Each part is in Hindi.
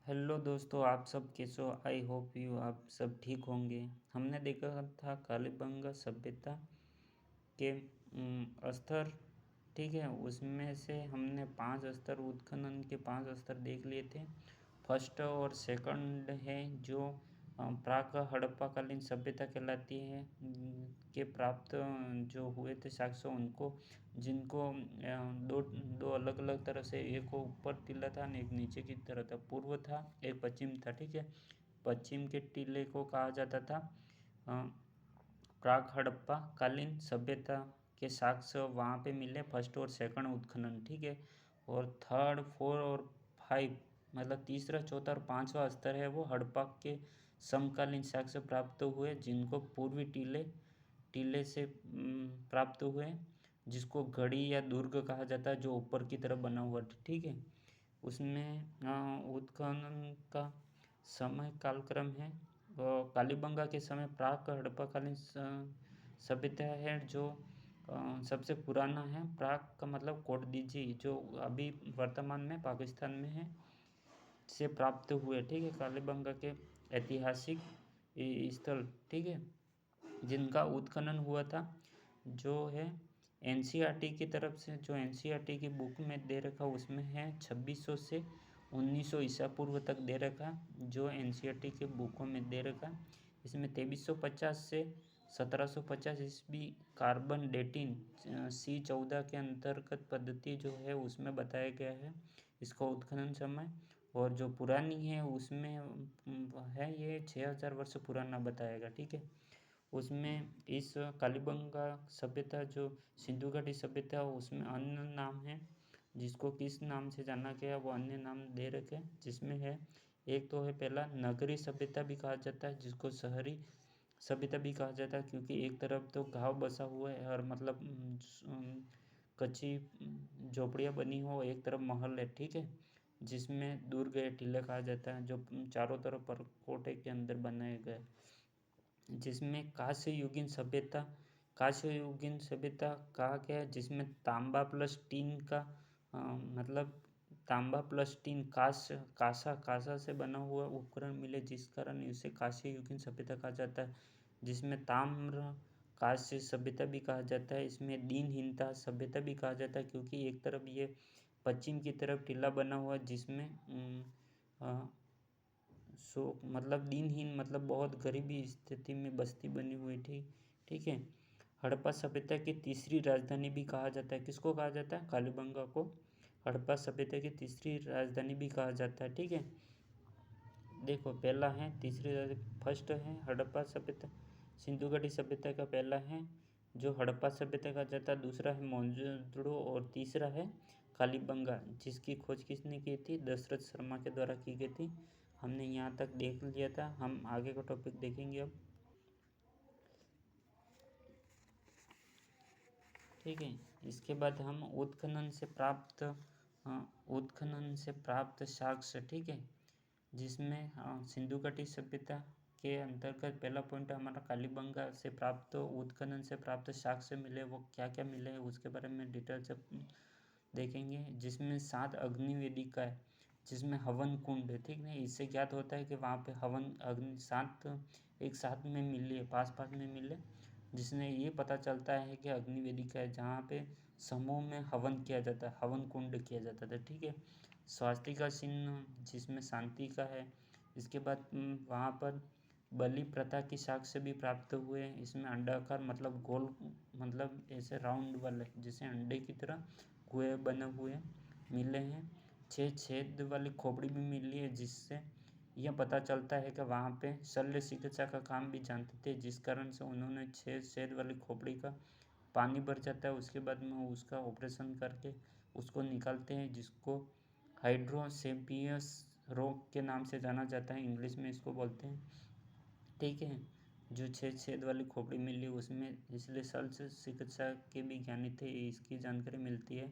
हेलो दोस्तों, आप सब कैसे हो? आई होप यू आप सब ठीक होंगे। हमने देखा था कालीबंगा सभ्यता के स्तर। ठीक है, उसमें से हमने 5 स्तर, उत्खनन के 5 स्तर देख लिए थे। फर्स्ट और सेकंड है जो प्राक हड़प्पाकालीन सभ्यता कहलाती है, के प्राप्त जो हुए थे साक्ष्य उनको, जिनको दो दो अलग अलग तरह से, एक ऊपर टीला था और एक नीचे की तरह था, पूर्व था एक पश्चिम था। ठीक है, पश्चिम के टीले को कहा जाता था प्राक हड़प्पा कालीन सभ्यता के साक्ष्य वहाँ पे मिले, फर्स्ट और सेकंड उत्खनन। ठीक है, और थर्ड, फोर और फाइव, मतलब तीसरा, चौथा और पांचवा स्तर है वो हड़प्पा के समकालीन साक्ष्य प्राप्त हुए, जिनको पूर्वी टीले टीले से प्राप्त हुए, जिसको घड़ी या दुर्ग कहा जाता है, जो ऊपर की तरफ बना हुआ। ठीक है, उसमें उत्खनन का समय कालक्रम है कालीबंगा के समय प्राक हड़प्पाकालीन सभ्यता है, जो सबसे पुराना है। प्राक का मतलब कोटदीजी, जो अभी वर्तमान में पाकिस्तान में है, से प्राप्त हुए। ठीक है, कालीबंगा के ऐतिहासिक स्थल। ठीक है, जिनका उत्खनन हुआ था, जो है एनसीईआरटी की तरफ से, जो एनसीईआरटी की बुक में दे रखा उसमें है 2600 से 1900 ईसा पूर्व तक दे रखा, जो एनसीईआरटी के बुकों में दे रखा। इसमें 2350 से 1750 ईस्वी कार्बन डेटिंग C14 के अंतर्गत पद्धति जो है उसमें बताया गया है इसका उत्खनन समय। और जो पुरानी है उसमें है ये 6000 वर्ष पुराना बताएगा। ठीक है, उसमें इस कालीबंगा सभ्यता जो सिंधु घाटी सभ्यता उसमें अन्य नाम है, जिसको किस नाम से जाना गया वो अन्य नाम दे रखे, जिसमें है एक तो है पहला नगरी सभ्यता भी कहा जाता है, जिसको शहरी सभ्यता भी कहा जाता है, क्योंकि एक तरफ तो गांव बसा हुआ है और मतलब कच्ची झोपड़ियाँ बनी हो, एक तरफ महल है। ठीक है, जिसमें दुर्ग या टीला कहा जाता है, जो चारों तरफ पर कोटे के अंदर बनाए गए, जिसमें कांस्य युगीन सभ्यता कहा गया है, जिसमें तांबा प्लस टीन का मतलब तांबा प्लस टीन कांसा से बना हुआ उपकरण मिले, जिस कारण इसे कांस्य युगीन सभ्यता कहा जाता है। जिसमें ताम्र कांस्य सभ्यता भी कहा जाता है। इसमें दीनहीनता सभ्यता भी कहा जाता है, क्योंकि एक तरफ ये पश्चिम की तरफ टीला बना हुआ, जिसमें मतलब दीनहीन, मतलब बहुत गरीबी स्थिति में बस्ती बनी हुई थी। ठीक है, हड़प्पा सभ्यता की तीसरी राजधानी भी कहा जाता है। किसको कहा जाता है? कालीबंगा को हड़प्पा सभ्यता की तीसरी राजधानी भी कहा जाता है। ठीक है, देखो पहला है फर्स्ट है हड़प्पा सभ्यता, सिंधु घाटी सभ्यता का पहला है जो हड़प्पा सभ्यता कहा जाता है, दूसरा है मोहनजोदड़ो और तीसरा है कालीबंगा, जिसकी खोज किसने की थी? दशरथ शर्मा के द्वारा की गई थी। हमने यहाँ तक देख लिया था, हम आगे का टॉपिक देखेंगे अब। ठीक है, इसके बाद हम उत्खनन से प्राप्त साक्ष्य। ठीक है, जिसमें सिंधु घाटी सभ्यता के अंतर्गत पहला पॉइंट हमारा कालीबंगा से प्राप्त उत्खनन से प्राप्त साक्ष्य मिले, वो क्या क्या मिले हैं उसके बारे में डिटेल से देखेंगे। जिसमें 7 अग्नि वेदिका है, जिसमें हवन कुंड है। ठीक है, इससे ज्ञात होता है कि वहाँ पे हवन अग्नि 7 एक साथ में मिले, पास पास में मिले, जिसने ये पता चलता है कि अग्नि वेदिका है, जहाँ पे समूह में हवन किया जाता है, हवन कुंड किया जाता था। ठीक है, स्वास्तिका चिन्ह जिसमें शांति का है। इसके बाद वहाँ पर बलि प्रथा की साक्ष्य भी प्राप्त हुए हैं। इसमें अंडाकार मतलब गोल, मतलब ऐसे राउंड वाले जैसे अंडे की तरह कुएँ बने हुए मिले हैं। 6 छेद वाली खोपड़ी भी मिली है, जिससे यह पता चलता है कि वहाँ पे शल्य चिकित्सा का काम भी जानते थे, जिस कारण से उन्होंने 6 छेद वाली खोपड़ी का पानी भर जाता है, उसके बाद में उसका ऑपरेशन करके उसको निकालते हैं, जिसको हाइड्रोसेपियस रोग के नाम से जाना जाता है, इंग्लिश में इसको बोलते हैं। ठीक है, जो 6 छेद वाली खोपड़ी मिली उसमें, इसलिए शल्य चिकित्सा के भी ज्ञानी थे, इसकी जानकारी मिलती है।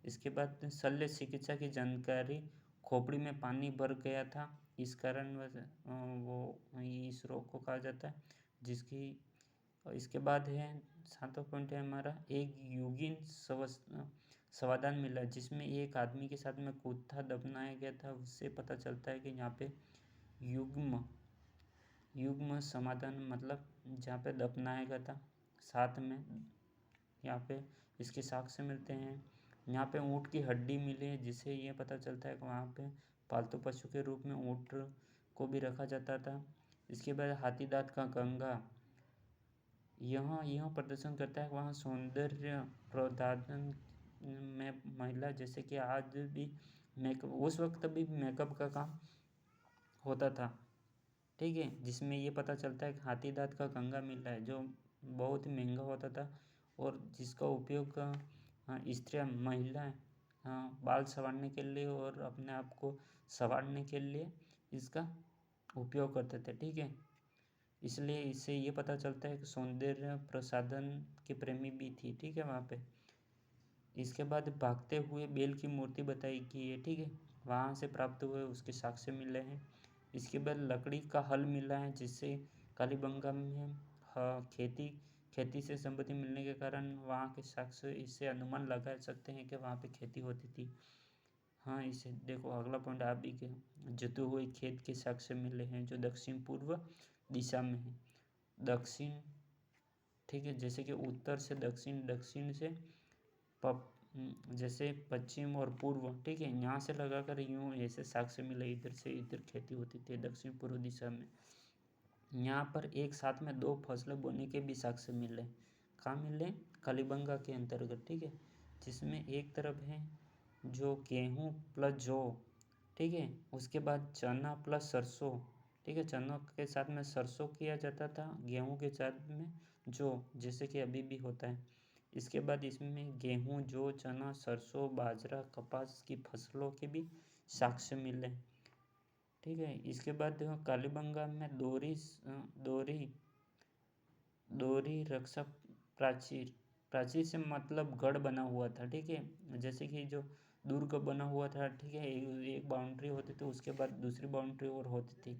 इसके बाद शल्य चिकित्सा की जानकारी, खोपड़ी में पानी भर गया था, इस कारण वो इस रोग को कहा जाता है, जिसकी। इसके बाद है 7वां पॉइंट है हमारा एक युगीन समाधान मिला, जिसमें एक आदमी के साथ में कुत्ता दफनाया गया था। उससे पता चलता है कि यहाँ पे युग्म युग्म समाधान मतलब जहाँ पे दफनाया गया था साथ में, यहाँ पे इसके साक्ष्य मिलते हैं। यहाँ पे ऊँट की हड्डी मिली है, जिससे ये पता चलता है कि वहाँ पे पालतू पशु के रूप में ऊँट को भी रखा जाता था। इसके बाद हाथी दांत का कंघा, यह प्रदर्शन करता है कि वहाँ सौंदर्य प्रसाधन में महिला, जैसे कि आज भी मेकअप, उस वक्त भी मेकअप का काम होता था, ठीक है। जिसमें ये पता चलता है कि हाथी दांत का कंघा मिल रहा है, जो बहुत ही महंगा होता था और जिसका उपयोग स्त्रियाँ, महिलाएं बाल संवारने के लिए और अपने आप को संवारने के लिए इसका उपयोग करते थे, ठीक है। इसलिए इससे ये पता चलता है कि सौंदर्य प्रसाधन के प्रेमी भी थी, ठीक है वहाँ पे। इसके बाद भागते हुए बैल की मूर्ति बताई गई है, ठीक है, वहाँ से प्राप्त हुए उसके साक्ष्य मिले हैं। इसके बाद लकड़ी का हल मिला है, जिससे कालीबंगा में खेती से संबंधी मिलने के कारण वहाँ के साक्ष्य, इससे अनुमान लगा सकते हैं कि वहाँ पे खेती होती थी। हाँ, इसे देखो अगला पॉइंट आप भी के जुते हुए खेत के साक्ष्य मिले हैं, जो दक्षिण पूर्व दिशा में है। दक्षिण, ठीक है, जैसे कि उत्तर से दक्षिण, दक्षिण से जैसे पश्चिम और पूर्व, ठीक है, यहाँ से लगाकर यूँ ऐसे साक्ष्य मिले, इधर से इधर खेती होती थी दक्षिण पूर्व दिशा में। यहाँ पर एक साथ में दो फसलें बोने के भी साक्ष्य मिले। कहाँ मिले? कालीबंगा के अंतर्गत, ठीक है, जिसमें एक तरफ है जो गेहूँ प्लस जौ, ठीक है, उसके बाद चना प्लस सरसों, ठीक है, चना के साथ में सरसों किया जाता था, गेहूँ के साथ में जौ, जैसे कि अभी भी होता है। इसके बाद इसमें गेहूँ, जौ, चना, सरसों, बाजरा, कपास की फसलों के भी साक्ष्य मिले, ठीक है। इसके बाद देखो कालीबंगा में दोहरी दोहरी रक्षा प्राचीर, प्राचीर से मतलब गढ़ बना हुआ था, ठीक है, जैसे कि जो दुर्ग बना हुआ था, ठीक है, एक बाउंड्री होती थी, उसके बाद दूसरी बाउंड्री और होती थी,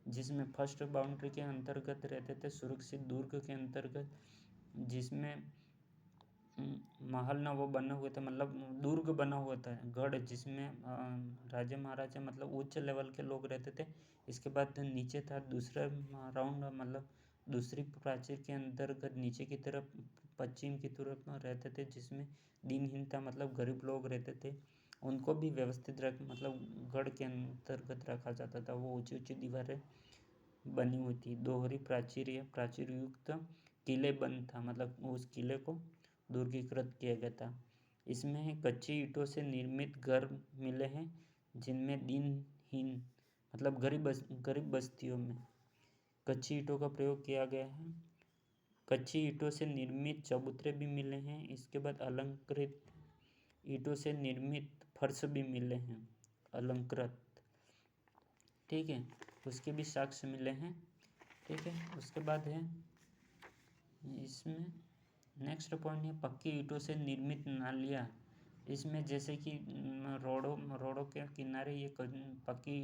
जिसमें फर्स्ट बाउंड्री के अंतर्गत रहते थे सुरक्षित दुर्ग के अंतर्गत, जिसमें महल ना वो बने हुए थे, मतलब दुर्ग बना हुआ था, गढ़, जिसमें राजा महाराजा मतलब उच्च लेवल के लोग रहते थे। इसके बाद नीचे था दूसरा राउंड, मतलब दूसरी प्राचीर के अंतर्गत नीचे की तरफ पश्चिम की तरफ रहते थे, जिसमें दिनहीन था, मतलब गरीब लोग रहते थे, उनको भी व्यवस्थित रख, मतलब गढ़ के अंतर्गत रखा जाता था। वो ऊंची ऊंची दीवारें बनी हुई थी। दोहरी प्राचीर या प्राचीर युक्त किले बंद था, मतलब उस किले को दुर्गीकृत किया गया था। इसमें कच्ची ईंटों से निर्मित घर मिले हैं, जिनमें दिनहीन मतलब गरीब बस्तियों में कच्ची ईंटों का प्रयोग किया गया है। कच्ची ईंटों से निर्मित चबूतरे भी मिले हैं। इसके बाद अलंकृत ईंटों से निर्मित फर्श भी मिले हैं, अलंकृत, ठीक है, उसके भी साक्ष्य मिले हैं, ठीक है। उसके बाद है इसमें नेक्स्ट पॉइंट है पक्की ईंटों से निर्मित नालियाँ। इसमें जैसे कि रोडों के किनारे ये पक्की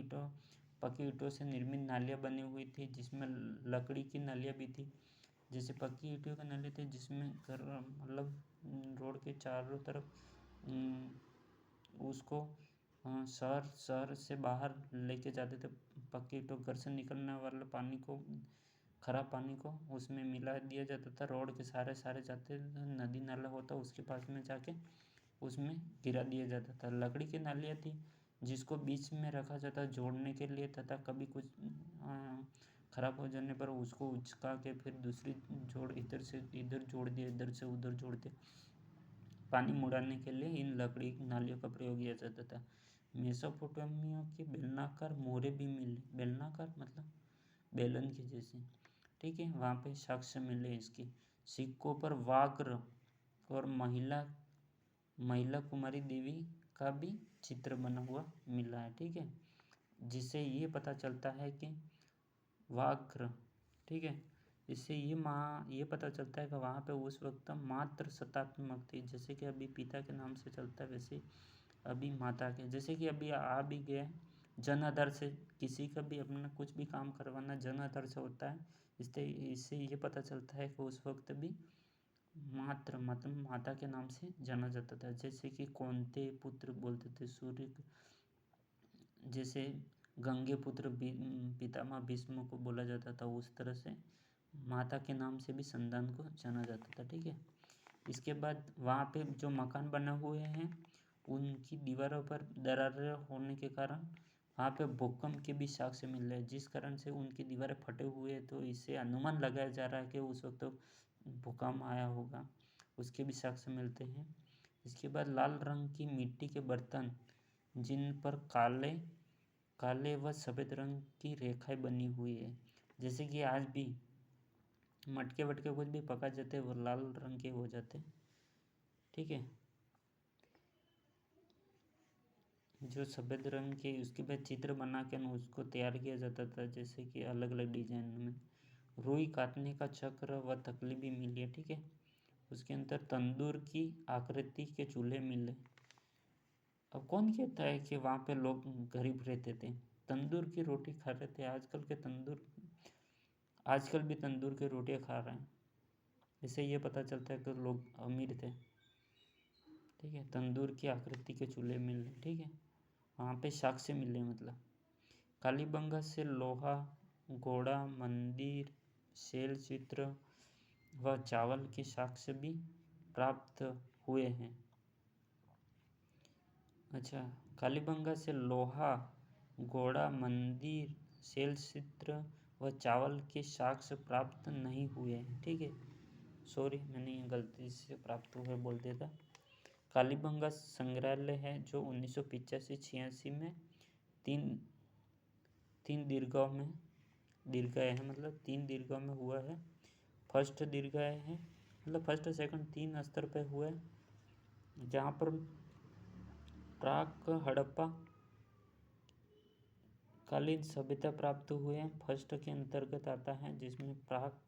ईंटों से निर्मित नालियाँ बनी हुई थी, जिसमें लकड़ी की नालियाँ भी थी। जैसे पक्की ईंटों की नाली थी, जिसमें घर मतलब रोड के चारों तरफ उसको शहर से बाहर लेके जाते थे। पक्की ईंटों, घर से निकलने वाले पानी को, खराब पानी को उसमें मिला दिया जाता था, रोड के सारे जाते, नदी नाला होता उसके पास में जाके उसमें गिरा दिया जाता था। लकड़ी की नालियाँ थी, जिसको बीच में रखा जाता जोड़ने के लिए, तथा कभी कुछ खराब हो जाने पर उसको उचका के फिर दूसरी जोड़, इधर से इधर जोड़ दिया, इधर से उधर जोड़ दिया, पानी मुड़ाने के लिए इन लकड़ी नालियों का प्रयोग किया जाता था। मेसोपोटामिया की बेलनाकार मोहरे भी मिले, बेलनाकार मतलब बेलन की जैसी, ठीक है, वहाँ पे साक्ष्य मिले इसकी। सिक्कों पर व्याघ्र और महिला कुमारी देवी का भी चित्र बना हुआ मिला है, ठीक है, जिससे ये पता चलता है कि व्याघ्र, ठीक है, इससे ये पता चलता है कि वहाँ पे उस वक्त मात्र सत्तात्मक थी, जैसे कि अभी पिता के नाम से चलता है, वैसे अभी माता के, जैसे कि अभी आ भी गया जन आधार से किसी का भी अपना कुछ भी काम करवाना जन आधार से होता है। इससे ये पता चलता है कि उस वक्त भी मात्र मतलब माता के नाम से जाना जाता था, जैसे कि कौनते पुत्र बोलते थे सूर्य जैसे गंगे पुत्र पितामह भीष्म को बोला जाता था, उस तरह से माता के नाम से भी संतान को जाना जाता था। ठीक है, इसके बाद वहाँ पे जो मकान बने हुए हैं उनकी दीवारों पर दरारें होने के कारण वहाँ पे भूकंप के भी साक्ष्य मिल रहे हैं, जिस कारण से उनकी दीवारें फटे हुए हैं। तो इससे अनुमान लगाया जा रहा है कि उस वक्त तो भूकंप आया होगा, उसके भी साक्ष्य मिलते हैं। इसके बाद लाल रंग की मिट्टी के बर्तन जिन पर काले काले व सफ़ेद रंग की रेखाएं बनी हुई है, जैसे कि आज भी मटके वटके कुछ भी पका जाते हैं वो लाल रंग के हो जाते हैं। ठीक है, जो सफ़ेद रंग के उसके बाद चित्र बना के न उसको तैयार किया जाता था, जैसे कि अलग अलग डिजाइन में। रुई काटने का चक्र व तकली भी मिली है। ठीक है, उसके अंदर तंदूर की आकृति के चूल्हे मिले। अब कौन कहता है कि वहाँ पे लोग गरीब रहते थे, तंदूर की रोटी खा रहे थे। आजकल भी तंदूर की रोटियाँ खा रहे हैं, इससे ये पता चलता है कि लोग अमीर थे। ठीक है, तंदूर की आकृति के चूल्हे मिल रहे। ठीक है, वहाँ पे साक्ष्य मिल रहे, मतलब कालीबंगा से लोहा, घोड़ा, मंदिर, शैल चित्र व चावल के साक्ष्य भी प्राप्त हुए हैं। अच्छा, कालीबंगा से लोहा, घोड़ा, मंदिर, शैल चित्र व चावल के साक्ष्य प्राप्त नहीं हुए हैं। ठीक है, सॉरी मैंने ये गलती से प्राप्त हुए बोल दिया था। कालीबंगा संग्रहालय है जो 1985-86 में तीन तीन दीर्घाएँ हैं, मतलब तीन दीर्घों में हुआ है। फर्स्ट दीर्घाएँ है, मतलब फर्स्ट सेकंड तीन स्तर पे हुआ है, जहाँ पर प्राक हड़प्पा कालीन सभ्यता प्राप्त हुए हैं। फर्स्ट के अंतर्गत आता है, जिसमें प्राक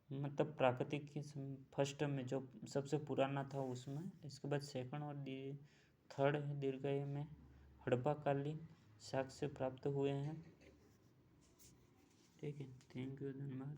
मतलब प्राकृतिक के फर्स्ट में जो सबसे पुराना था उसमें। इसके बाद सेकंड और थर्ड दीर्घाएँ में हड़प्पा कालीन साक्ष्य प्राप्त हुए हैं। ठीक है, थैंक यू, धन्यवाद।